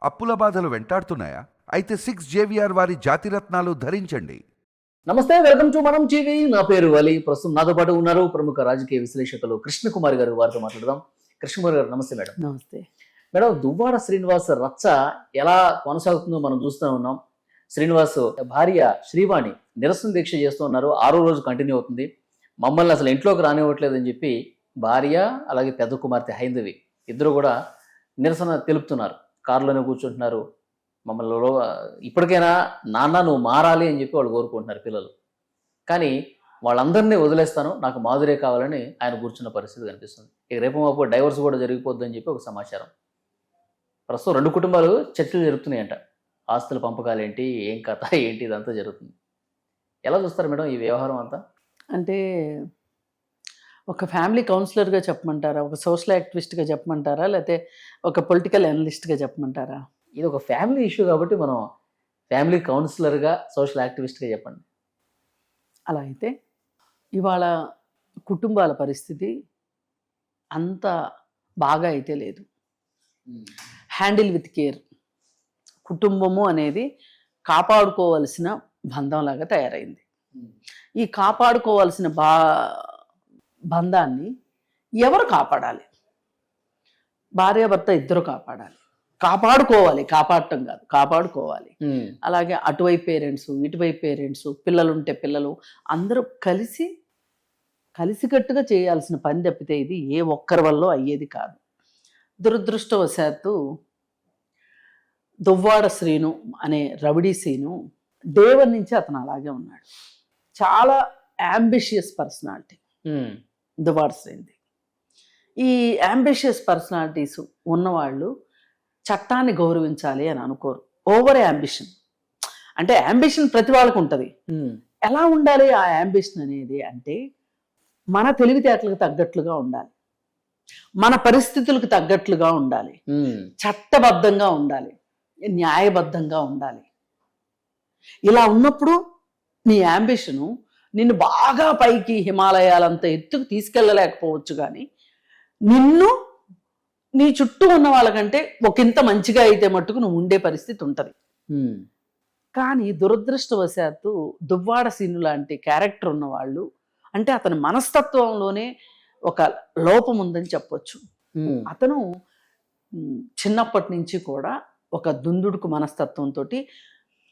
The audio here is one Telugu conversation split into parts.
అప్పుల బాధలు వెంటాడుతున్నాయా? అయితే 6 JVR వారి జాతిరత్నాలు ధరించండి. నమస్తే, వెల్కమ్ టు మనం టీవీ. నా పేరు వలి. ప్రస్తుతం నాతో పాటు ఉన్నారు ప్రముఖ రాజకీయ విశ్లేషకులు కృష్ణకుమారి గారు. వారితో మాట్లాడదాం. కృష్ణకుమారి గారు నమస్తే. మేడం నమస్తే. మేడం, దువ్వాడ శ్రీనివాస్ రచ్చ ఎలా కొనసాగుతుందో మనం చూస్తూ ఉన్నాం. శ్రీనివాస్ భార్య శ్రీవాణి నిరసన దీక్ష చేస్తూ ఉన్నారు. 6వ రోజు కంటిన్యూ అవుతుంది. మమ్మల్ని అసలు ఇంట్లోకి రానివ్వట్లేదని చెప్పి భార్య అలాగే పెద్ద కుమార్తె హైందవి ఇద్దరు కూడా నిరసన తెలుపుతున్నారు. కారులోనే కూర్చుంటున్నారు. మమ్మల్ని ఇప్పటికైనా నాన్న నువ్వు మారాలి అని చెప్పి వాళ్ళు కోరుకుంటున్నారు పిల్లలు. కానీ వాళ్ళందరినీ వదిలేస్తాను, నాకు మాధురే కావాలని ఆయన కూర్చున్న పరిస్థితి కనిపిస్తుంది. ఇక రేపు మాపు డైవర్స్ కూడా జరిగిపోద్దని చెప్పి ఒక సమాచారం. ప్రస్తుతం 2 కుటుంబాలు చర్చలు జరుగుతున్నాయంట. ఆస్తుల పంపకాలు ఏంటి, ఏం కథ ఏంటి, ఇదంతా జరుగుతుంది. ఎలా చూస్తారు మేడం ఈ వ్యవహారం అంతా? అంటే ఒక ఫ్యామిలీ కౌన్సిలర్గా చెప్పమంటారా, ఒక సోషల్ యాక్టివిస్ట్గా చెప్పమంటారా, లేకపోతే ఒక పొలిటికల్ అనలిస్ట్గా చెప్పమంటారా? ఇది ఒక ఫ్యామిలీ ఇష్యూ కాబట్టి మనం ఫ్యామిలీ కౌన్సిలర్గా సోషల్ యాక్టివిస్ట్గా చెప్పండి. అలా అయితే ఇవాళ కుటుంబాల పరిస్థితి అంత బాగా అయితే లేదు. Handle with care. కుటుంబము అనేది కాపాడుకోవాల్సిన బంధంలాగా తయారైంది. ఈ కాపాడుకోవాల్సిన బంధాన్ని ఎవరు కాపాడాలి? భార్యాభర్త ఇద్దరు కాపాడాలి. కాపాడుకోవాలి, కాపాడటం కాదు, కాపాడుకోవాలి. అలాగే అటువైపు పేరెంట్స్, ఇటువైపు పేరెంట్స్, పిల్లలుంటే పిల్లలు అందరూ కలిసికట్టుగా చేయాల్సిన పని తప్పితే ఇది ఏ ఒక్కరి వల్ల అయ్యేది కాదు. దురదృష్టవశాత్తు దువ్వాడ శ్రీను అనే రౌడీ సీను డే 1 నుంచి అతను అలాగే ఉన్నాడు. చాలా యాంబిషియస్ పర్సనాలిటీ దువ్వాడ శ్రీనిది. ఈ యాంబిషియస్ పర్సనాలిటీస్ ఉన్నవాళ్ళు చట్టాన్ని గౌరవించాలి అని అనుకోరు. Over ambition. అంటే యాంబిషన్ ప్రతి వాళ్ళకు ఉంటుంది. ఎలా ఉండాలి ఆ యాంబిషన్ అనేది అంటే మన తెలివితేటలకు తగ్గట్లుగా ఉండాలి, మన పరిస్థితులకు తగ్గట్లుగా ఉండాలి, చట్టబద్ధంగా ఉండాలి, న్యాయబద్ధంగా ఉండాలి. ఇలా ఉన్నప్పుడు నీ యాంబిషను నిన్ను బాగా పైకి హిమాలయాలంత ఎత్తుకు తీసుకెళ్ళలేకపోవచ్చు, కానీ నిన్ను నీ చుట్టూ ఉన్న వాళ్ళకంటే ఒకంత మంచిగా అయితే మట్టుకు నువ్వు ఉండే పరిస్థితి ఉంటుంది. కానీ దురదృష్టవశాత్తు దువ్వాడ సీను లాంటి క్యారెక్టర్ ఉన్నవాళ్ళు, అంటే అతని మనస్తత్వంలోనే ఒక లోపం ఉందని చెప్పొచ్చు. అతను చిన్నప్పటి నుంచి కూడా ఒక దుందుడుకు మనస్తత్వంతో,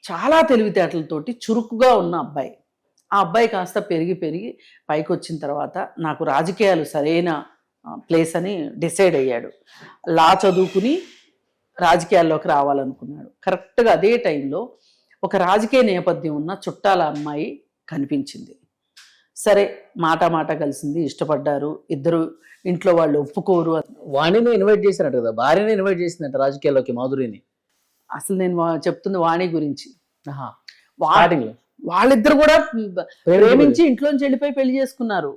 చాలా తెలివితేటలతోటి చురుకుగా ఉన్న అబ్బాయి. ఆ అబ్బాయి కాస్త పెరిగి పైకి వచ్చిన తర్వాత నాకు రాజకీయాలు సరైన ప్లేస్ అని డిసైడ్ అయ్యాడు. లా చదువుకుని రాజకీయాల్లోకి రావాలనుకున్నాడు. కరెక్ట్గా అదే టైంలో ఒక రాజకీయ నేపథ్యం ఉన్న చుట్టాల అమ్మాయి కనిపించింది. సరే మాట కలిసింది, ఇష్టపడ్డారు ఇద్దరు. ఇంట్లో వాళ్ళు ఒప్పుకోరు. వాణిని ఇన్వైట్ చేసినట్టు కదా, భార్యని ఇన్వైట్ చేసినట్టు రాజకీయాల్లోకి మాధురిని. అసలు నేను చెప్తుంది వాణి గురించి. స్టార్టింగ్ వాళ్ళిద్దరు కూడా ప్రేమించి ఇంట్లోంచి వెళ్ళిపోయి పెళ్లి చేసుకున్నారు.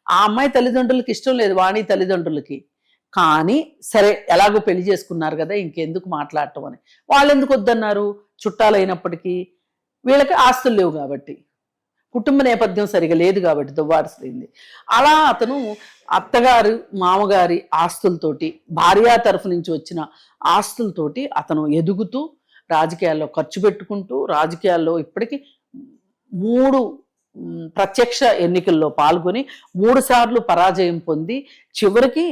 ఆ అమ్మాయి తల్లిదండ్రులకి ఇష్టం లేదు, వాణి తల్లిదండ్రులకి. కానీ సరే ఎలాగో పెళ్లి చేసుకున్నారు కదా, ఇంకెందుకు మాట్లాడటం అని. వాళ్ళు ఎందుకు వద్దన్నారు? చుట్టాలైనప్పటికీ వీళ్ళకి ఆస్తులు లేవు కాబట్టి, కుటుంబ నేపథ్యం సరిగా లేదు కాబట్టి దువ్వాడసింది. అలా అతను అత్తగారు మామగారి ఆస్తులతోటి, భార్య తరఫు నుంచి వచ్చిన ఆస్తులతోటి అతను ఎదుగుతూ రాజకీయాల్లో ఖర్చు పెట్టుకుంటూ, రాజకీయాల్లో ఇప్పటికీ 3 ప్రత్యక్ష ఎన్నికల్లో పాల్గొని 3 సార్లు పరాజయం పొంది చివరికి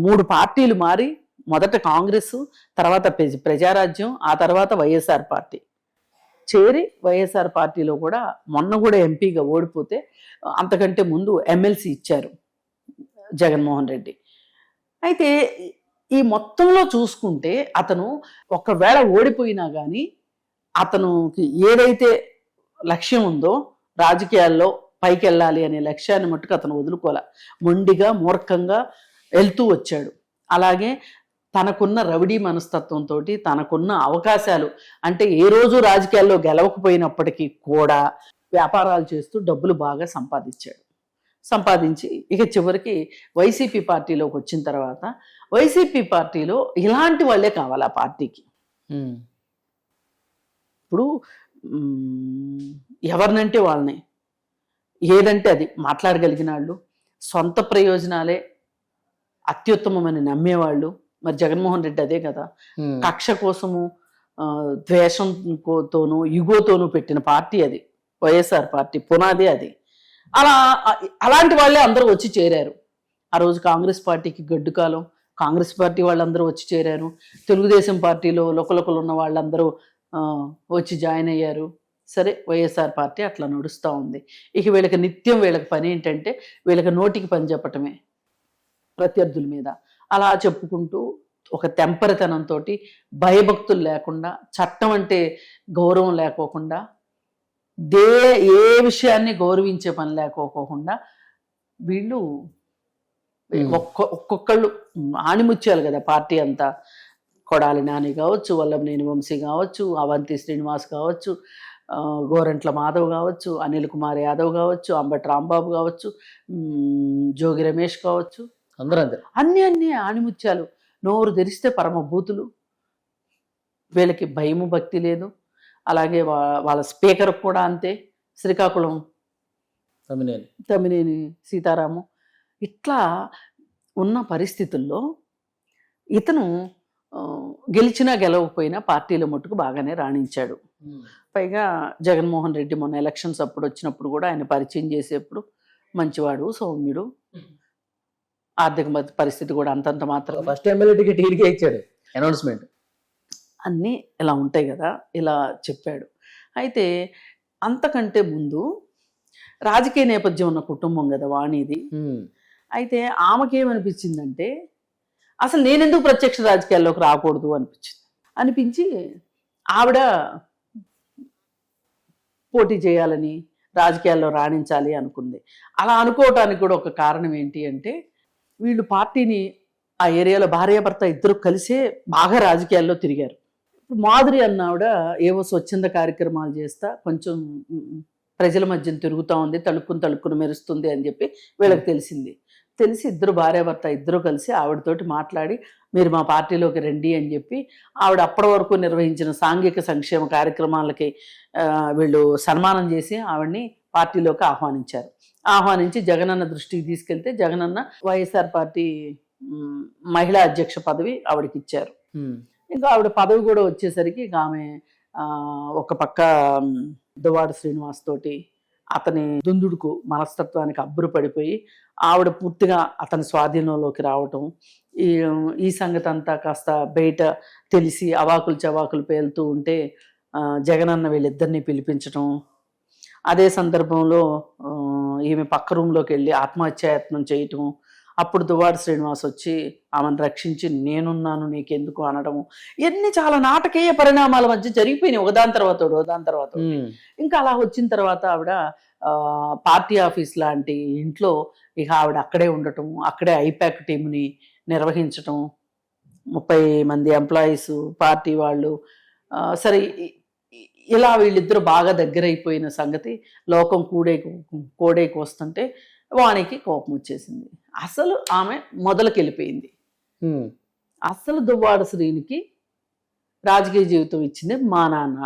3 పార్టీలు మారి, మొదట కాంగ్రెస్, తర్వాత ప్రజారాజ్యం, ఆ తర్వాత వైఎస్ఆర్ పార్టీ చేరి వైఎస్ఆర్ పార్టీలో కూడా మొన్న కూడా ఎంపీగా ఓడిపోతే అంతకంటే ముందు ఎమ్మెల్సీ ఇచ్చారు జగన్మోహన్ రెడ్డి. అయితే ఈ మొత్తంలో చూసుకుంటే అతను ఒకవేళ ఓడిపోయినా కానీ అతనుకి ఏదైతే లక్ష్యం ఉందో రాజకీయాల్లో పైకి వెళ్ళాలి అనే లక్ష్యాన్ని మట్టుకు అతను వదులుకోలే. మొండిగా మూర్ఖంగా వెళ్తూ వచ్చాడు. అలాగే తనకున్న రౌడీ మనస్తత్వంతో, తనకున్న అవకాశాలు, అంటే ఏ రోజు రాజకీయాల్లో గెలవకపోయినప్పటికీ కూడా వ్యాపారాలు చేస్తూ డబ్బులు బాగా సంపాదించి ఇక చివరికి వైసీపీ పార్టీలోకి వచ్చిన తర్వాత వైసీపీ పార్టీలో ఇలాంటి వాళ్ళే కావాలి ఆ పార్టీకి. ఇప్పుడు ఎవరినంటే వాళ్ళని, ఏదంటే అది మాట్లాడగలిగిన వాళ్ళు, సొంత ప్రయోజనాలే అత్యుత్తమమని నమ్మేవాళ్ళు, మరి జగన్మోహన్ రెడ్డి అదే కదా, కక్ష కోసము ద్వేషంతోనూ ఇగోతోనూ పెట్టిన పార్టీ అది, వైఎస్ఆర్ పార్టీ పునాది అది. అలాంటి వాళ్ళే అందరూ వచ్చి చేరారు. ఆ రోజు కాంగ్రెస్ పార్టీకి గడ్డు కాలం, కాంగ్రెస్ పార్టీ వాళ్ళందరూ వచ్చి చేరారు. తెలుగుదేశం పార్టీలో లోకలోకలు ఉన్న వాళ్ళందరూ వచ్చి జాయిన్ అయ్యారు. సరే, వైఎస్ఆర్ పార్టీ అట్లా నడుస్తూ ఉంది. ఇక వీళ్ళకి నిత్యం వీళ్ళకి పని ఏంటంటే వీళ్ళకి నోటికి పని చెప్పటమే ప్రత్యర్థుల మీద. అలా చెప్పుకుంటూ ఒక తెంపరితనంతో, భయభక్తులు లేకుండా, చట్టం అంటే గౌరవం లేకోకుండా, ఏ విషయాన్ని గౌరవించే పని లేకోకుండా వీళ్ళు ఒక్కొక్కళ్ళు ఆణిముత్యాలు కదా పార్టీ అంతా. కొడాలి నాని కావచ్చు, వల్లభనేని వంశీ కావచ్చు, అవంతి శ్రీనివాస్ కావచ్చు, గోరంట్ల మాధవ్ కావచ్చు, అనిల్ కుమార్ యాదవ్ కావచ్చు, అంబటి రాంబాబు కావచ్చు, జోగి రమేష్ కావచ్చు, అందరూ అన్ని ఆణిముత్యాలు. నోరు తెరిస్తే పరమభూతులు. వీళ్ళకి భయము భక్తి లేదు. అలాగే వాళ్ళ స్పీకర్ కూడా అంతే, శ్రీకాకుళం తమ్మినేని సీతారాము. ఇట్లా ఉన్న పరిస్థితుల్లో ఇతను గెలిచినా గెలవకపోయినా పార్టీల మట్టుకు బాగానే రాణించాడు. పైగా జగన్మోహన్ రెడ్డి మొన్న ఎలక్షన్స్ అప్పుడు వచ్చినప్పుడు కూడా ఆయన పరిచయం చేసేప్పుడు మంచివాడు, సౌమ్యుడు, ఆర్థిక పరిస్థితి కూడా అంతంత మాత్రం. ఫస్ట్ ఎమ్మెల్యే టికెట్ ఈడికే ఇచ్చాడు, అనౌన్స్మెంట్ అన్నీ ఇలా ఉంటాయి కదా, ఇలా చెప్పాడు. అయితే అంతకంటే ముందు రాజకీయ నేపథ్యం ఉన్న కుటుంబం కదా వాణిది. అయితే ఆమెకేమనిపించిందంటే అసలు నేనెందుకు ప్రత్యక్ష రాజకీయాల్లోకి రాకూడదు అనిపించి ఆవిడ పోటీ చేయాలని, రాజకీయాల్లో రాణించాలి అనుకుంది. అలా అనుకోవటానికి కూడా ఒక కారణం ఏంటి అంటే వీళ్ళు పార్టీని ఆ ఏరియాలో భార్యాభర్త ఇద్దరు కలిసే బాగా రాజకీయాల్లో తిరిగారు. మాధురి అన్నావిడ ఏవో స్వచ్ఛంద కార్యక్రమాలు చేస్తా కొంచెం ప్రజల మధ్యన తిరుగుతూ ఉంది, తలుక్కుని మెరుస్తుంది అని చెప్పి వీళ్ళకి తెలిసి ఇద్దరు భార్యాభర్త ఇద్దరు కలిసి ఆవిడతోటి మాట్లాడి మీరు మా పార్టీలోకి రండి అని చెప్పి ఆవిడ అప్పటి వరకు నిర్వహించిన సాంఘిక సంక్షేమ కార్యక్రమాలకి వీళ్ళు సన్మానం చేసి ఆవిడ్ని పార్టీలోకి ఆహ్వానించి జగనన్న దృష్టికి తీసుకెళ్తే జగనన్న వైఎస్ఆర్ పార్టీ మహిళా అధ్యక్ష పదవి ఆవిడకి ఇచ్చారు. ఇంకా ఆవిడ పదవి కూడా వచ్చేసరికి ఇక ఆమె ఒక పక్క దువ్వాడ శ్రీనివాస్ తోటి అతని దుందుడుకు మనస్తత్వానికి అబ్బురు పడిపోయి ఆవిడ పూర్తిగా అతని స్వాధీనంలోకి రావటం, ఈ సంగతి అంతా కాస్త బయట తెలిసి అవాకులు చవాకులు పేలుతూ ఉంటే జగనన్న వీళ్ళిద్దరిని పిలిపించటం. అదే సందర్భంలో ఈమె పక్క రూమ్లోకి వెళ్ళి ఆత్మహత్యాయత్నం చేయటం. అప్పుడు దువ్వాడ శ్రీనివాస్ వచ్చి ఆమెను రక్షించి నేనున్నాను నీకెందుకు అనడము. ఇవన్నీ చాలా నాటకీయ పరిణామాల మధ్య జరిగిపోయినాయి, ఒకదాని తర్వాత. ఇంకా అలా వచ్చిన తర్వాత ఆవిడ పార్టీ ఆఫీస్ లాంటి ఇంట్లో ఇక ఆవిడ అక్కడే ఉండటం, అక్కడే ఐపాక్ టీంని నిర్వహించటం, 30 మంది ఎంప్లాయీస్ పార్టీ వాళ్ళు. సరే, ఇలా వీళ్ళిద్దరూ బాగా దగ్గర అయిపోయిన సంగతి లోకం కోడేకి వస్తుంటే వానికి కోపం వచ్చేసింది. అసలు ఆమె మొదలుకెళ్ళిపోయింది. అసలు దువ్వాడ శ్రీనికి రాజకీయ జీవితం ఇచ్చింది మా నాన్న.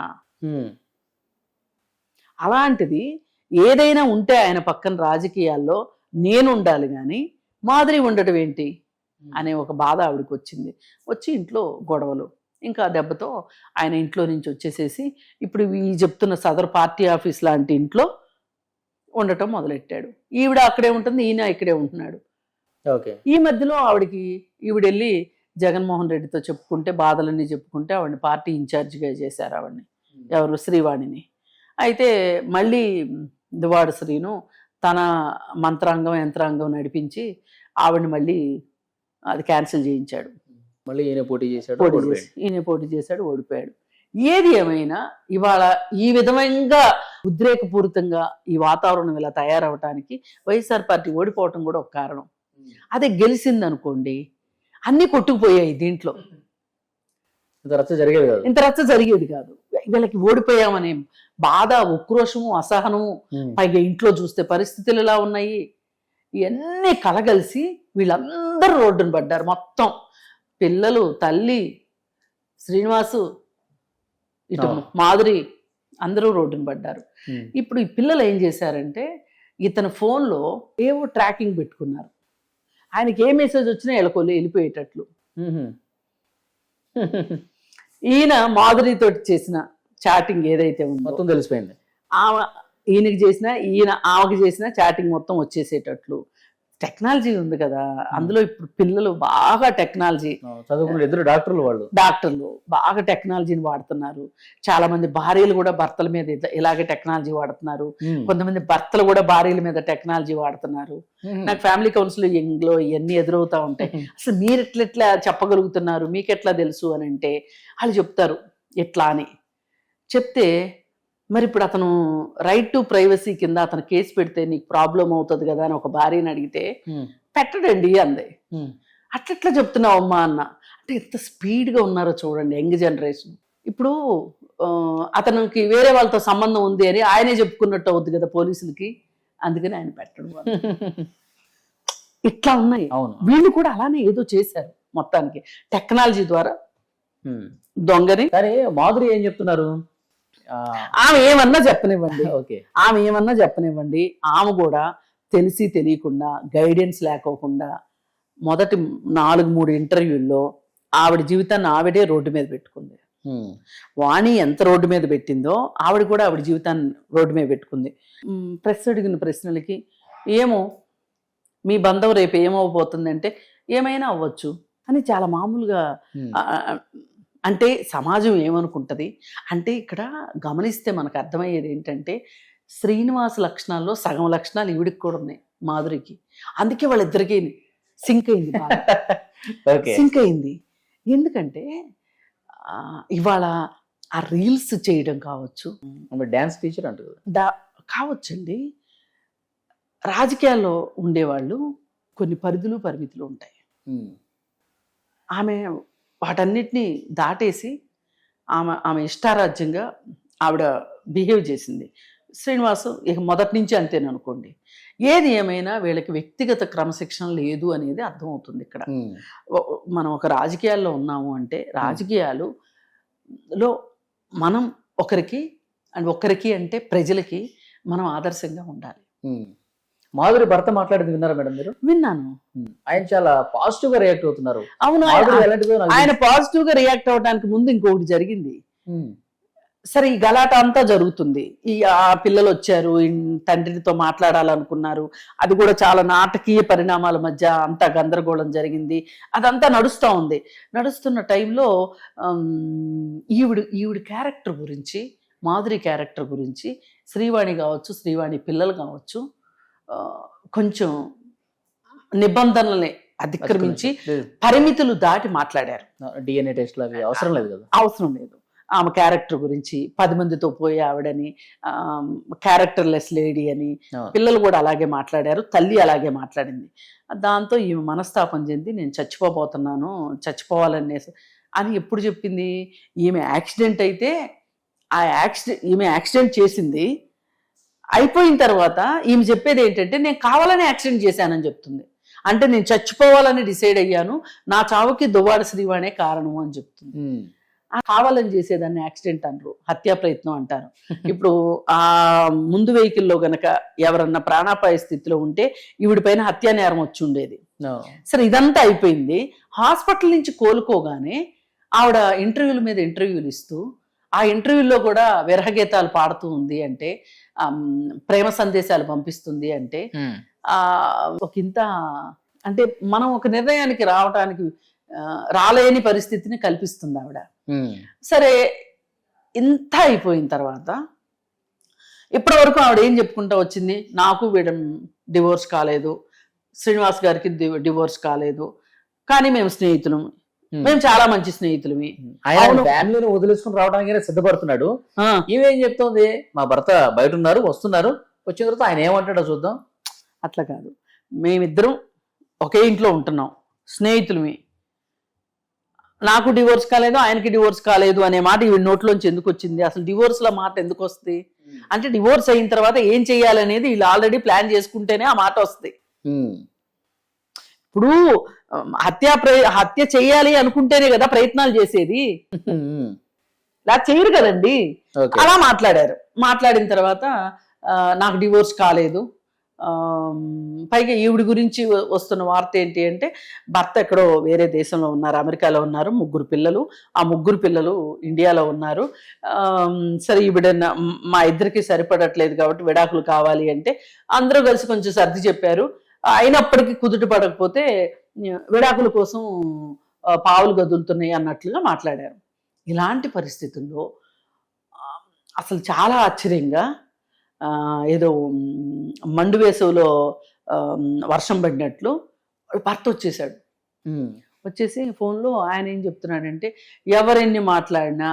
అలాంటిది ఏదైనా ఉంటే ఆయన పక్కన రాజకీయాల్లో నేను ఉండాలి కానీ మాధురి ఉండటం ఏంటి అనే ఒక బాధ ఆవిడకి వచ్చి ఇంట్లో గొడవలు. ఇంకా దెబ్బతో ఆయన ఇంట్లో నుంచి వచ్చేసేసి ఇప్పుడు ఈ చెప్తున్న సదర్ పార్టీ ఆఫీస్ లాంటి ఇంట్లో ఉండటం మొదలెట్టాడు. ఈవిడ అక్కడే ఉంటుంది, ఈయన ఇక్కడే ఉంటున్నాడు. ఈ మధ్యలో ఈవిడెళ్ళి జగన్మోహన్ రెడ్డితో చెప్పుకుంటే, బాధలన్నీ చెప్పుకుంటే ఆవిడని పార్టీ ఇన్ఛార్జిగా చేశారు. ఆవిడని ఎవరు, శ్రీవాణిని. అయితే మళ్ళీ దువ్వాడ శ్రీను తన మంత్రాంగం యంత్రాంగం నడిపించి ఆవిడని మళ్ళీ అది క్యాన్సిల్ చేయించాడు. మళ్ళీ ఈయన పోటీ చేశాడు, ఓడిపోయాడు. ఏది ఏమైనా ఇవాళ ఈ విధంగా ఉద్రేకపూరితంగా ఈ వాతావరణం ఇలా తయారవటానికి వైఎస్ఆర్ పార్టీ ఓడిపోవటం కూడా ఒక కారణం. అదే గెలిచింది అనుకోండి అన్నీ కొట్టుకుపోయాయి, దీంట్లో ఇంత రచ్చ జరిగేది కాదు. వీళ్ళకి ఓడిపోయామనే బాధ, ఉక్రోషము, అసహనము, పైగా ఇంట్లో చూస్తే పరిస్థితులు ఎలా ఉన్నాయి, ఇవన్నీ కలగలిసి వీళ్ళందరూ రోడ్డును పడ్డారు. మొత్తం పిల్లలు, తల్లి, శ్రీనివాసు, ఇటు మాధురి, అందరూ రోడ్డును పడ్డారు. ఇప్పుడు ఈ పిల్లలు ఏం చేశారంటే ఇతని ఫోన్లో ఏవో ట్రాకింగ్ పెట్టుకున్నారు. ఆయనకి ఏ మెసేజ్ వచ్చినా వెళ్ళిపోయేటట్లు. ఈయన మాధురితో చేసిన చాటింగ్ ఏదైతే ఉందో మొత్తం తెలిసిపోయింది. ఆమె ఈయనకి చేసిన ఈయన ఆమెకి చేసిన చాటింగ్ మొత్తం వచ్చేసేటట్లు టెక్నాలజీ ఉంది కదా, అందులో ఇప్పుడు పిల్లలు బాగా టెక్నాలజీ, చదువుకున్న ఇద్దరు డాక్టర్లు, వాళ్ళు డాక్టర్లు బాగా టెక్నాలజీని వాడుతున్నారు. చాలా మంది భార్యలు కూడా భర్తల మీద ఇలాగే టెక్నాలజీ వాడుతున్నారు. కొంతమంది భర్తలు కూడా భార్యల మీద టెక్నాలజీ వాడుతున్నారు. నాకు ఫ్యామిలీ కౌన్సిలింగ్ లో ఇవన్నీ ఎదురవుతా ఉంటాయి. అసలు మీరు ఎట్లా చెప్పగలుగుతున్నారు, మీకు ఎట్లా తెలుసు అని అంటే వాళ్ళు చెప్తారు ఎట్లా అని చెప్తే, మరి ఇప్పుడు అతను రైట్ టు ప్రైవసీ కింద అతను కేసు పెడితే నీకు ప్రాబ్లం అవుతుంది కదా అని ఒక భార్యని అడిగితే పెట్టడండి అంది. అట్లెట్లా చెప్తున్నావు అమ్మా అన్న. అంటే ఎంత స్పీడ్గా ఉన్నారో చూడండి యంగ్ జనరేషన్. ఇప్పుడు అతనికి వేరే వాళ్ళతో సంబంధం ఉంది అని ఆయనే చెప్పుకున్నట్టు అవుద్ది కదా పోలీసులకి, అందుకని ఆయన పెట్టడం. ఇట్లా ఉన్నాయి. వీళ్ళు కూడా అలానే ఏదో చేశారు మొత్తానికి టెక్నాలజీ ద్వారా దొంగని. కానీ మాధురి ఏం చెప్తున్నారు, ఆమె ఏమన్నా చెప్పనివ్వండి, ఆమె ఏమన్నా చెప్పనివ్వండి, ఆమె కూడా తెలిసి తెలియకుండా గైడెన్స్ లేకోకుండా మొదటి 4-3 ఇంటర్వ్యూల్లో ఆవిడ జీవితాన్ని ఆవిడే రోడ్డు మీద పెట్టుకుంది. వాణి ఎంత రోడ్డు మీద పెట్టిందో ఆవిడ కూడా ఆవిడ జీవితాన్ని రోడ్డు మీద పెట్టుకుంది. ప్రెస్ అడిగిన ప్రశ్నలకి ఏమో మీ బంధం రేపు ఏమవబోతుందంటే ఏమైనా అవ్వచ్చు అని చాలా మామూలుగా. అంటే సమాజం ఏమనుకుంటుంది అంటే ఇక్కడ గమనిస్తే మనకు అర్థమయ్యేది ఏంటంటే శ్రీనివాస్ లక్షణాల్లో సగం లక్షణాలు ఈవిడికి కూడా ఉన్నాయి మాధురికి. అందుకే వాళ్ళిద్దరికీ సింక్ అయింది, సింక్ అయింది. ఎందుకంటే ఇవాళ ఆ రీల్స్ చేయడం కావచ్చు, డాన్స్ టీచర్ అంటారు కావచ్చండి. రాజకీయాల్లో ఉండేవాళ్ళు కొన్ని పరిధులు పరిమితులు ఉంటాయి. ఆమె వాటన్నిటినీ దాటేసి ఆమె ఇష్టారాజ్యంగా ఆవిడ బిహేవ్ చేసింది. శ్రీనివాసు ఇక మొదటి నుంచి అంతేననుకోండి. ఏది ఏమైనా వీళ్ళకి వ్యక్తిగత క్రమశిక్షణ లేదు అనేది అర్థమవుతుంది ఇక్కడ. మనం ఒక రాజకీయాల్లో ఉన్నాము అంటే రాజకీయాలులో మనం ఒకరికి అంటే ప్రజలకి మనం ఆదర్శంగా ఉండాలి. మాధురి భర్త మాట్లాడింది విన్నారా మేడం మీరు? విన్నాను. ఆయన చాలా పాజిటివ్ గా రియాక్ట్ అవుతున్నారు. అవును, ఆయన పాజిటివ్ గా రియాక్ట్ అవడానికి ముందు ఇంకొకటి జరిగింది. సరే ఈ గలాట అంతా జరుగుతుంది, ఆ పిల్లలు వచ్చారు, తండ్రితో మాట్లాడాలనుకున్నారు, అది కూడా చాలా నాటకీయ పరిణామాల మధ్య అంతా గందరగోళం జరిగింది. అదంతా నడుస్తూ ఉంది. నడుస్తున్న టైంలో ఈవిడ క్యారెక్టర్ గురించి, మాధురి క్యారెక్టర్ గురించి శ్రీవాణి కావచ్చు, శ్రీవాణి పిల్లలు కావచ్చు, కొంచెం నిబంధనల్ని అతిక్రమించి పరిమితులు దాటి మాట్లాడారు. DNA టెస్ట్ అవి అవసరం లేదు కదా, అవసరం లేదు. ఆమె క్యారెక్టర్ గురించి 10 మందితో పోయి ఆవిడని క్యారెక్టర్లెస్ లేడీ అని, పిల్లలు కూడా అలాగే మాట్లాడారు, తల్లి అలాగే మాట్లాడింది. దాంతో ఈమె మనస్తాపం చెంది నేను చచ్చిపోబోతున్నాను, చచ్చిపోవాలనే అని ఎప్పుడు చెప్పింది. ఈమె యాక్సిడెంట్ అయితే ఈమె యాక్సిడెంట్ చేసింది, అయిపోయిన తర్వాత ఈమె చెప్పేది ఏంటంటే నేను కావాలని యాక్సిడెంట్ చేశానని చెప్తుంది. అంటే నేను చచ్చిపోవాలని డిసైడ్ అయ్యాను, నా చావుకి దువ్వాడ శ్రీవాణే కారణము అని చెప్తుంది. కావాలని చేసేదాన్ని యాక్సిడెంట్ అనరు, హత్యా ప్రయత్నం అంటారు. ఇప్పుడు ఆ ముందు వెహికల్లో గనక ఎవరన్నా ప్రాణాపాయ స్థితిలో ఉంటే ఈవిడి పైన హత్యా నేరం వచ్చి ఉండేది. సరే ఇదంతా అయిపోయింది. హాస్పిటల్ నుంచి కోలుకోగానే ఆవిడ ఇంటర్వ్యూల మీద ఇంటర్వ్యూలు ఇస్తూ, ఆ ఇంటర్వ్యూల్లో కూడా విరహగీతాలు పాడుతూ ఉంది అంటే, ప్రేమ సందేశాలు పంపిస్తుంది అంటే, ఒకంత అంటే మనం ఒక నిర్ణయానికి రాలేని పరిస్థితిని కల్పిస్తుంది ఆవిడ. సరే ఇంత అయిపోయిన తర్వాత ఇప్పటి వరకు ఆవిడ ఏం చెప్పుకుంటా వచ్చింది, నాకు డివోర్స్ కాలేదు, శ్రీనివాస్ గారికి డివోర్స్ కాలేదు, కానీ మేము స్నేహితులం, మేము చాలా మంచి స్నేహితులమి. ఆయన ఫ్యామిలీని వదిలేసుకుని రావడానికి సిద్ధపడుతున్నాడు. ఇవేం చెప్తుంది, మా భర్త బయట ఉన్నారు, వస్తున్నారు, వచ్చిన తర్వాత ఆయన ఏమంటాడో చూద్దాం. అట్లా కాదు, మేమిద్దరం ఒకే ఇంట్లో ఉంటున్నాం, స్నేహితులమి, నాకు డివోర్స్ కాలేదు, ఆయనకి డివోర్స్ కాలేదు అనే మాట ఈవిడ నోట్లోంచి ఎందుకు వచ్చింది? అసలు డివోర్స్ లో మాట ఎందుకు వస్తుంది అంటే, డివోర్స్ అయిన తర్వాత ఏం చెయ్యాలనేది వీళ్ళు ఆల్రెడీ ప్లాన్ చేసుకుంటేనే ఆ మాట వస్తుంది. ఇప్పుడు హత్య చేయాలి అనుకుంటేనే కదా ప్రయత్నాలు చేసేది, ఇలా చేయరు కదండి. అలా మాట్లాడారు. మాట్లాడిన తర్వాత నాకు డివోర్స్ కాలేదు, పైగా ఈవిడ గురించి వస్తున్న వార్త ఏంటి అంటే భర్త ఎక్కడో వేరే దేశంలో ఉన్నారు, అమెరికాలో ఉన్నారు, 3 పిల్లలు, ఆ 3 పిల్లలు ఇండియాలో ఉన్నారు. సరే ఈవిడ మా ఇద్దరికి సరిపడట్లేదు కాబట్టి విడాకులు కావాలి అంటే అందరూ కలిసి కొంచెం సర్ది చెప్పారు. అయినప్పటికీ కుదుట పడకపోతే విడాకుల కోసం పావులు గదులుతున్నాయి అన్నట్లుగా మాట్లాడారు. ఇలాంటి పరిస్థితుల్లో అసలు చాలా ఆశ్చర్యంగా ఏదో మండు వేసవిలో వర్షం పడినట్లు భర్త వచ్చేసాడు. వచ్చేసి ఫోన్లో ఆయన ఏం చెప్తున్నాడంటే, ఎవరెన్ని మాట్లాడినా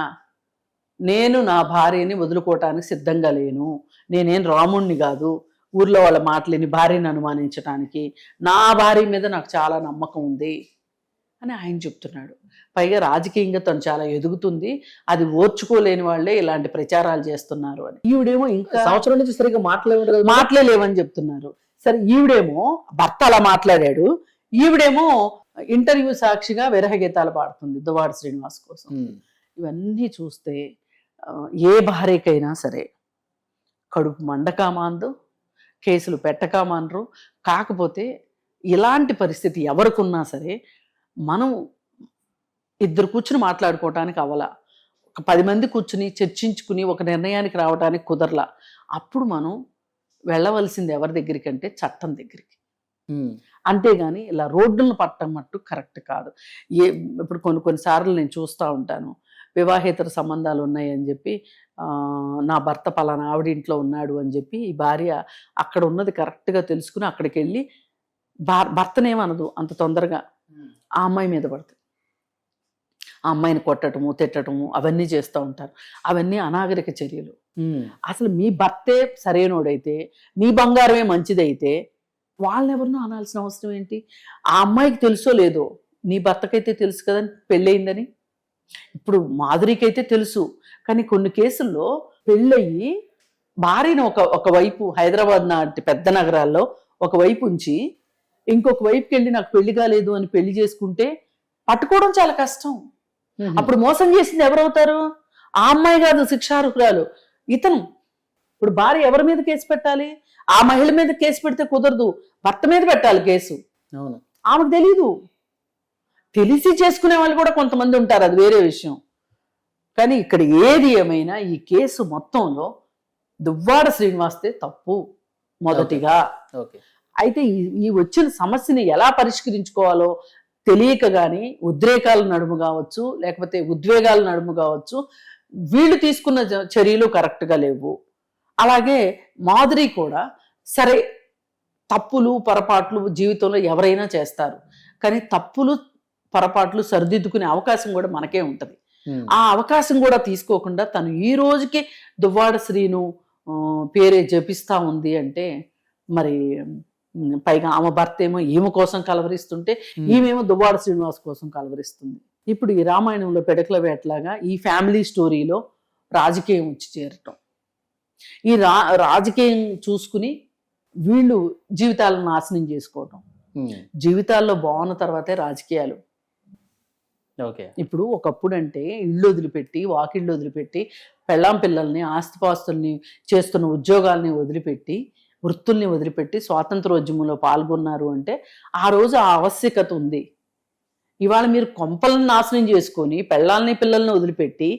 నేను నా భార్యని వదులుకోవటానికి సిద్ధంగా లేను, నేనేం రాముణ్ణి కాదు ఊర్లో వాళ్ళ మాటలేని భార్యని అనుమానించడానికి, నా భార్య మీద నాకు చాలా నమ్మకం ఉంది అని ఆయన చెప్తున్నాడు. పైగా రాజకీయంగా తను చాలా ఎదుగుతుంది, అది ఓర్చుకోలేని వాళ్ళే ఇలాంటి ప్రచారాలు చేస్తున్నారు అని. ఈవిడేమో ఇంకా సంవత్సరం నుంచి సరిగ్గా మాట్లాడలేవని చెప్తున్నారు. సరే ఈవిడేమో భర్త అలా మాట్లాడాడు, ఈవిడేమో ఇంటర్వ్యూ సాక్షిగా విరహ గీతాలు పాడుతుంది దువ్వాడ శ్రీనివాస్ కోసం. ఇవన్నీ చూస్తే ఏ భార్యకైనా సరే కడుపు మండకామాందు, కేసులు పెట్టకామానరు. కాకపోతే ఇలాంటి పరిస్థితి ఎవరికున్నా సరే మనం ఇద్దరు కూర్చుని మాట్లాడుకోవటానికి అవలా, ఒక 10 మంది కూర్చుని చర్చించుకుని ఒక నిర్ణయానికి రావడానికి కుదరలా. అప్పుడు మనం వెళ్ళవలసింది ఎవరి దగ్గరికి అంటే చట్టం దగ్గరికి. అంతేగాని ఇలా రోడ్డులను పట్టడం మట్టు కరెక్ట్ కాదు. ఇప్పుడు కొన్నిసార్లు నేను చూస్తూ ఉంటాను, వివాహేతర సంబంధాలు ఉన్నాయని చెప్పి నా భర్త పలానా ఆవిడింట్లో ఉన్నాడు అని చెప్పి ఈ భార్య అక్కడ ఉన్నది కరెక్ట్గా తెలుసుకుని అక్కడికి వెళ్ళి భర్తనేమనదు అంత తొందరగా, ఆ అమ్మాయి మీద పడుతుంది. ఆ అమ్మాయిని కొట్టడము తిట్టడము అవన్నీ చేస్తూ ఉంటారు. అవన్నీ అనాగరిక చర్యలు. అసలు మీ భర్తే సరైనోడైతే, మీ బంగారమే మంచిదైతే వాళ్ళని ఎవరినో అనాల్సిన అవసరం ఏంటి? ఆ అమ్మాయికి తెలుసో లేదో, నీ భర్తకైతే తెలుసు కదా పెళ్ళయిందని. ఇప్పుడు మాధురికైతే తెలుసు, కానీ కొన్ని కేసుల్లో పెళ్ళయి భార్యను ఒకవైపు హైదరాబాద్ లాంటి పెద్ద నగరాల్లో ఒకవైపు ఉంచి ఇంకొక వైపుకి వెళ్ళి నాకు పెళ్లి కాలేదు అని పెళ్లి చేసుకుంటే పట్టుకోవడం చాలా కష్టం. అప్పుడు మోసం చేసింది ఎవరవుతారు? ఆ అమ్మాయి కాదు శిక్షార్హురాలు, ఇతను. ఇప్పుడు భార్య ఎవరి మీద కేసు పెట్టాలి? ఆ మహిళ మీద కేసు పెడితే కుదరదు, భర్త మీద పెట్టాలి కేసు. అవును, ఆమెకు తెలీదు. తెలిసి చేసుకునే వాళ్ళు కూడా కొంతమంది ఉంటారు, అది వేరే విషయం. కానీ ఇక్కడ ఏది ఏమైనా ఈ కేసు మొత్తంలో దువ్వాడ శ్రీనివాస్తే తప్పు మొదటిగా. అయితే ఈ వచ్చిన సమస్యని ఎలా పరిష్కరించుకోవాలో తెలియక కానీ ఉద్రేకాల నడుము కావచ్చు, లేకపోతే ఉద్వేగాల నడుము కావచ్చు, వీళ్ళు తీసుకున్న చర్యలు కరెక్ట్గా లేవు. అలాగే మాధురి కూడా సరే తప్పులు పొరపాట్లు జీవితంలో ఎవరైనా చేస్తారు, కానీ తప్పులు పొరపాట్లు సరిదిద్దుకునే అవకాశం కూడా మనకే ఉంటుంది. ఆ అవకాశం కూడా తీసుకోకుండా తను ఈ రోజుకి దువ్వాడ శ్రీను పేరే జపిస్తా ఉంది అంటే, మరి పైగా ఆమె భర్త ఏమో ఈమె కోసం కలవరిస్తుంటే ఈమెమో దువ్వాడ శ్రీనివాస్ కోసం కలవరిస్తుంది. ఇప్పుడు ఈ రామాయణంలో పెడకల వేటలాగా ఈ ఫ్యామిలీ స్టోరీలో రాజకీయం వచ్చి చేరటం, ఈ రాజకీయం చూసుకుని వీళ్ళు జీవితాలను నాశనం చేసుకోవటం. జీవితాల్లో బాగున్న తర్వాతే రాజకీయాలు. ఇప్పుడు ఒకప్పుడు అంటే ఇళ్ళు వదిలిపెట్టి వాకిళ్ళు వదిలిపెట్టి పెళ్ళాం పిల్లల్ని ఆస్తిపాస్తుల్ని చేస్తున్న ఉద్యోగాల్ని వదిలిపెట్టి వృత్తుల్ని వదిలిపెట్టి స్వాతంత్రోద్యమంలో పాల్గొన్నారు అంటే ఆ రోజు ఆ ఆవశ్యకత ఉంది. ఇవాళ మీరు కొంపలను నాశనం చేసుకొని పెళ్ళాలని పిల్లల్ని వదిలిపెట్టి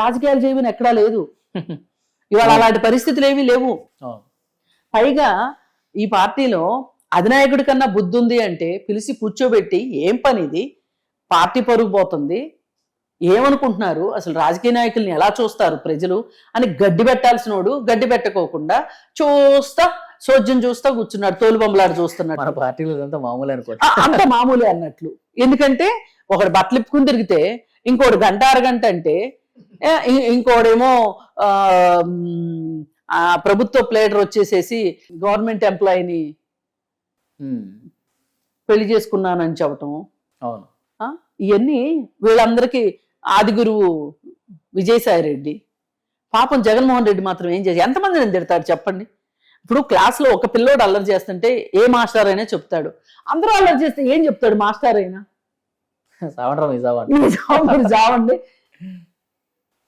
రాజకీయాలు చేయమని ఎక్కడా లేదు. ఇవాళ అలాంటి పరిస్థితులు ఏమీ లేవు. పైగా ఈ పార్టీలో అధినాయకుడి కన్నా బుద్ధి ఉంది అంటే పిలిచి కూర్చోబెట్టి ఏం పని ఇది, పార్టీ పరుగు పోతుంది, ఏమనుకుంటున్నారు, అసలు రాజకీయ నాయకుల్ని ఎలా చూస్తారు ప్రజలు అని గడ్డి పెట్టాల్సినోడు గడ్డి పెట్టకోకుండా చూస్తా సోద్యం చూస్తా కూర్చున్నాడు, తోలుబొమ్మలాడు చూస్తున్నాడు. మన పార్టీలో అంతా మామూలు అనుకో, అంత మామూలే అన్నట్లు. ఎందుకంటే ఒకడు బట్టలు ఇప్పుకుని తిరిగితే ఇంకోటి గంట అరగంట అంటే ఇంకోడేమో ప్రభుత్వ ప్లేడర్ వచ్చేసేసి గవర్నమెంట్ ఎంప్లాయీని పెళ్లి చేసుకున్నానని చెప్పటం. అవును, ఇవన్నీ వీళ్ళందరికీ ఆది గురువు విజయసాయి రెడ్డి. పాపం జగన్మోహన్ రెడ్డి మాత్రం ఏం చేసి ఎంతమందిని తిడతాడు చెప్పండి. ఇప్పుడు క్లాస్లో ఒక పిల్లోడు అల్లరి చేస్తుంటే ఏ మాస్టర్ అయినా చెప్తాడు, అందరూ అల్లరి చేస్తే ఏం చెప్తాడు మాస్టర్ అయినా? జావండి,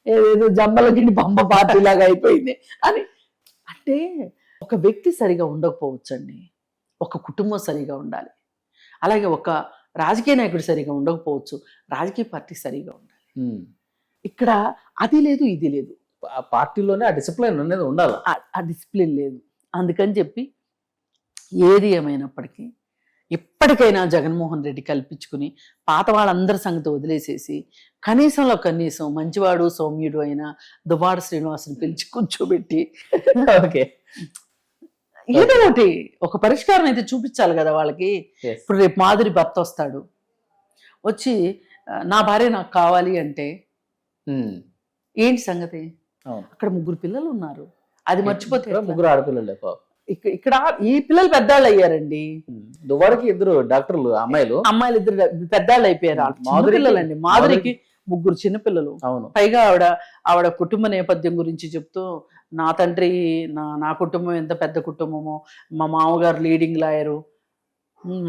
ఏదేదో జమ్మలకి బొమ్మ పార్టీ లాగా అయిపోయింది అని. అంటే ఒక వ్యక్తి సరిగా ఉండకపోవచ్చండి, ఒక కుటుంబం సరిగా ఉండాలి. అలాగే ఒక రాజకీయ నాయకుడు సరిగా ఉండకపోవచ్చు, రాజకీయ పార్టీ సరిగా ఉండాలి. ఇక్కడ అది లేదు ఇది లేదు, ఆ పార్టీలోనే ఆ డిసిప్లిన్ అనేది ఉండాలి. ఆ డిసిప్లిన్ లేదు. అందుకని చెప్పి ఏది ఏమైనప్పటికీ ఇప్పటికైనా జగన్మోహన్ రెడ్డి కల్పించుకుని పాత వాళ్ళందరి సంగతి వదిలేసేసి కనీసంలో కనీసం మంచివాడు సౌమ్యుడు అయిన దువ్వాడ శ్రీనివాసుని పిలిచి కూర్చోబెట్టి ఓకే, ఏదో ఒకటి ఒక పరిష్కారం అయితే చూపించాలి కదా వాళ్ళకి. ఇప్పుడు రేపు మాధురి భర్త వస్తాడు, వచ్చి నా భార్య నాకు కావాలి అంటే ఏంటి సంగతి? అక్కడ 3 పిల్లలు ఉన్నారు, అది మర్చిపోతే ఎట్లా? 3 ఆడపిల్లలే. ఇక్కడ ఈ పిల్లలు పెద్దాళ్ళు అయ్యారండి. దువ్వాడకి 2 డాక్టర్లు అమ్మాయిలు 2 పెద్దాళ్ళు అయిపోయారు. పిల్లలండి, మాధురికి 3 చిన్నపిల్లలు. అవును. పైగా ఆవిడ కుటుంబ నేపథ్యం గురించి చెప్తూ నా తండ్రి నా కుటుంబం ఎంత పెద్ద కుటుంబమో, మా మామగారు లీడింగ్ లాయరు,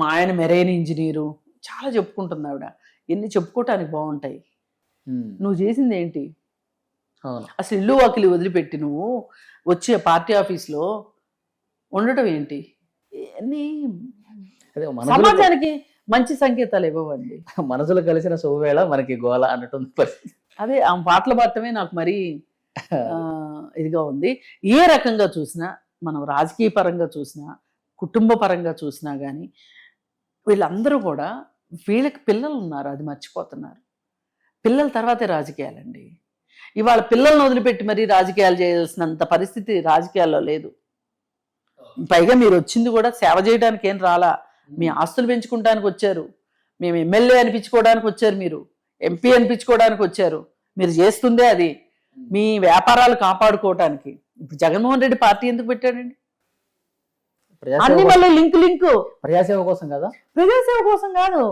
మా ఆయన మెరైన్ ఇంజనీరు, చాలా చెప్పుకుంటుంది ఆవిడ. ఎన్ని చెప్పుకోవటానికి బాగుంటాయి. నువ్వు చేసింది ఏంటి? అసలు ఇల్లు వాకిలి వదిలిపెట్టి నువ్వు వచ్చి పార్టీ ఆఫీస్లో ఉండటం ఏంటి? సమాజానికి మంచి సంకేతాలు ఇవ్వండి. మనసులు కలిసిన శుభవేళ మనకి గోల అన్నట్టుంది పరిస్థితి. అదే ఆ పాటలు పాడటమే నాకు మరీ ఇదిగా ఉంది. ఏ రకంగా చూసినా, మనం రాజకీయ పరంగా చూసినా, కుటుంబ పరంగా చూసినా కానీ వీళ్ళందరూ కూడా వీళ్ళకి పిల్లలు ఉన్నారు, అది మర్చిపోతున్నారు. పిల్లల తర్వాతే రాజకీయాలండి. ఇవాళ పిల్లల్ని వదిలిపెట్టి మరీ రాజకీయాలు చేయాల్సినంత పరిస్థితి రాజకీయాల్లో లేదు. పైగా మీరు వచ్చింది కూడా సేవ చేయడానికి ఏం రాలా, మీ ఆస్తులు పెంచుకోవడానికి వచ్చారు, మేము ఎమ్మెల్యే అనిపించుకోవడానికి వచ్చారు, మీరు ఎంపీ అనిపించుకోవడానికి వచ్చారు. మీరు చేస్తుందే అది మీ వ్యాపారాలు కాపాడుకోవటానికి. ఇప్పుడు జగన్మోహన్ రెడ్డి పార్టీ ఎందుకు పెట్టాడండి? అన్ని మళ్ళీ లింక్ ప్రజాసేవ కోసం కదా, ప్రజాసేవ కోసం కాదు.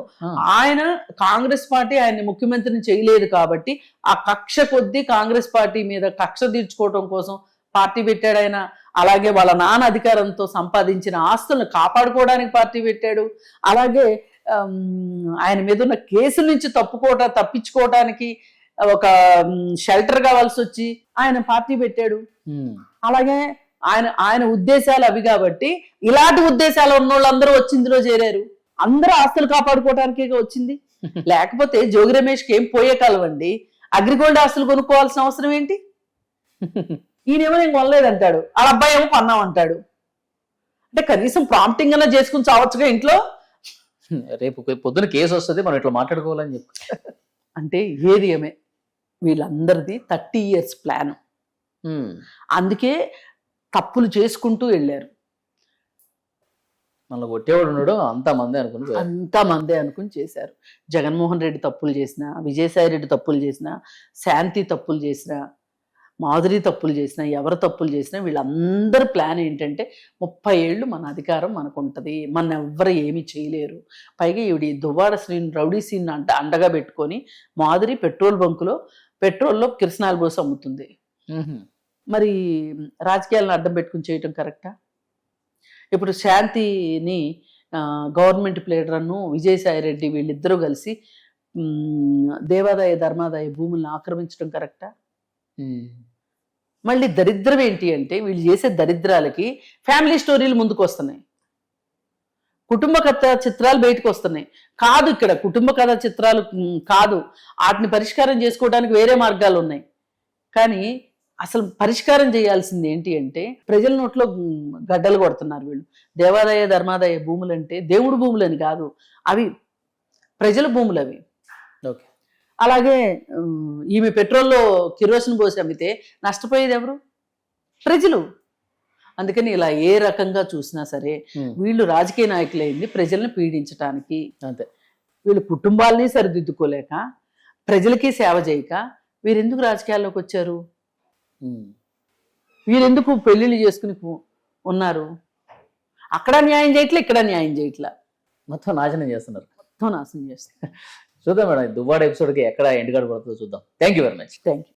ఆయన కాంగ్రెస్ పార్టీ ఆయన్ని ముఖ్యమంత్రిని చేయలేదు కాబట్టి ఆ కక్ష కొద్దీ కాంగ్రెస్ పార్టీ మీద కక్ష తీర్చుకోవటం కోసం పార్టీ పెట్టాడు ఆయన. అలాగే వాళ్ళ నాన్న అధికారంతో సంపాదించిన ఆస్తులను కాపాడుకోవడానికి పార్టీ పెట్టాడు. అలాగే ఆయన మీద ఉన్న కేసుల నుంచి తప్పించుకోవటానికి ఒక షెల్టర్ కావాల్సి వచ్చి ఆయన పార్టీ పెట్టాడు. అలాగే ఆయన ఉద్దేశాలు అవి కాబట్టి ఇలాంటి ఉద్దేశాలు ఉన్నోళ్ళందరూ వచ్చి ఇందులో చేరారు. అందరూ ఆస్తులు కాపాడుకోవటానికే వచ్చింది. లేకపోతే జోగి రమేష్కి ఏం పోయే కాలవండి, అగ్రిగోల్డ్ ఆస్తులు కొనుక్కోవాల్సిన అవసరం ఏంటి? ఈయనేమో నేను కొనలేదంటాడు, వాళ్ళ అబ్బాయి ఏమో కొన్నామంటాడు. అంటే కనీసం ప్రాంప్టింగ్ అన్నా చేసుకుని చావచ్చుగా ఇంట్లో. రేపు పొద్దున కేసు వస్తుంది, మనం ఇట్లా మాట్లాడుకోవాలని చెప్పి. అంటే ఏది ఏమే వీళ్ళందరిది 30 years ప్లాన్. అందుకే తప్పులు చేసుకుంటూ వెళ్ళారు. మళ్ళీ కొట్టేవాడు ఉన్నాడు, అంతమందే అనుకుని చేశారు. జగన్మోహన్ రెడ్డి తప్పులు చేసినా, విజయసాయి రెడ్డి తప్పులు చేసినా, శాంతి తప్పులు చేసినా, మాధురి తప్పులు చేసినా, ఎవరు తప్పులు చేసినా వీళ్ళందరి ప్లాన్ ఏంటంటే 30 ఏళ్ళు మన అధికారం మనకు ఉంటుంది, మన ఎవ్వరు ఏమీ చేయలేరు. పైగా ఈవిడ దువ్వాడ శ్రీని రౌడీ సీన్ అండగా పెట్టుకొని మాధురి పెట్రోల్ బంకులో పెట్రోల్లో కిరసనాయిల్ పోసి అమ్ముతుంది. మరి రాజకీయాలను అడ్డం పెట్టుకుని చేయటం కరెక్టా? ఇప్పుడు శాంతిని గవర్నమెంట్ ప్లేడర్ను విజయసాయి రెడ్డి వీళ్ళిద్దరూ కలిసి దేవాదాయ ధర్మాదాయ భూములను ఆక్రమించడం కరెక్టా? మళ్ళీ దరిద్రం ఏంటి అంటే వీళ్ళు చేసే దరిద్రాలకి ఫ్యామిలీ స్టోరీలు ముందుకు వస్తున్నాయి, కుటుంబ కథ చిత్రాలు బయటకు వస్తున్నాయి. కాదు, ఇక్కడ కుటుంబ కథ చిత్రాలు కాదు, వాటిని పరిష్కారం చేసుకోవడానికి వేరే మార్గాలు ఉన్నాయి. కానీ అసలు పరిష్కారం చేయాల్సింది ఏంటి అంటే ప్రజల నోట్లో గడ్డలు కొడుతున్నారు వీళ్ళు. దేవాదాయ ధర్మాదాయ భూములు అంటే దేవుడు భూములని కాదు, అవి ప్రజల భూములు అవి. ఓకే. అలాగే ఈమె పెట్రోల్లో కిరోసిన్ పోసి అమ్మితే నష్టపోయేది ఎవరు? ప్రజలు. అందుకని ఇలా ఏ రకంగా చూసినా సరే వీళ్ళు రాజకీయ నాయకులైంది ప్రజల్ని పీడించడానికి. అంతే. వీళ్ళు కుటుంబాలని సరిదిద్దుకోలేక, ప్రజలకి సేవ చేయక వీరెందుకు రాజకీయాల్లోకి వచ్చారు? వీరెందుకు పెళ్లిళ్ళు చేసుకుని ఉన్నారు? అక్కడ న్యాయం చేయట్లే, ఇక్కడ న్యాయం చేయట్లా, మొత్తం నాశనం చేస్తున్నారు. మొత్తం నాశనం చేస్తున్నారు. చూద్దాం మేడం, దువ్వాడ ఎపిసోడ్కి ఎక్కడ ఎండ్ కార్డ్ పడుతుందో చూద్దాం. Thank you very much. Thank you.